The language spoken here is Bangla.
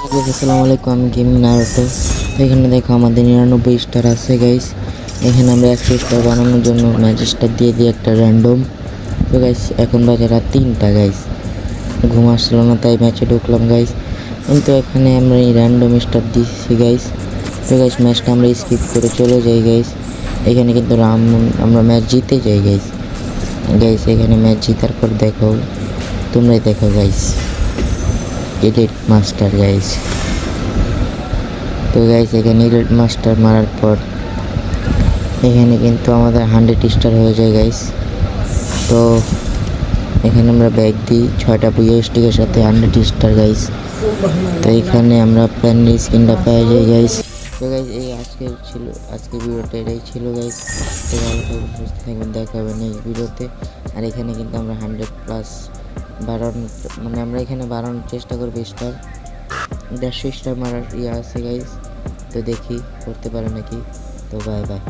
আসসালামু আলাইকুম, আমি গেমিং নারুটো। তো এখানে দেখো আমাদের 99 স্টার আছে গাইস। এখানে আমরা 100 স্টার বানানোর জন্য ম্যাচ স্টার দিয়ে দিই একটা র্যান্ডম। তো গাইস এখন বাজে রাত 3টা গাইস, ঘুম আসছিল না তাই ম্যাচে ঢুকলাম গাইস। কিন্তু এখানে আমরা এই র্যান্ডম স্টার দিচ্ছি গাইস। তো গাইস ম্যাচটা আমরা স্কিপ করে চলে যাই গাইস। এখানে কিন্তু আমরা ম্যাচ জিতে যাই গাইস। গাইস এখানে ম্যাচ জিতার পর দেখো, তোমরাই দেখো গাইস, এলিট মাস্টার গাইস। তো গাইস এখানে এলিট মাস্টার মারার পর এখানে কিন্তু আমাদের 100 স্টার হয়ে যায় গাইস। তো এখানে আমরা ব্যাগ দিই 6টা বুইয়া স্টিকের সাথে 100 স্টার গাইস। তো এখানে আমরা প্যান্ডি স্কিনটা পেয়ে যাই গাইস। তো গাইস এই আজকের ভিডিওটা এটাই ছিল গাইস। তো ভালো থাকবেন, সুস্থ থাকবেন, দেখা হবে নেক্সট ভিডিওতে। আর এখানে কিন্তু আমরা 100+ বাড়ানোর, মানে আমরা এখানে বাড়ানোর চেষ্টা করবো স্টার। 150 স্টার মারার আছে গাইস। তো দেখি করতে পারে নাকি। তো বাই বাই।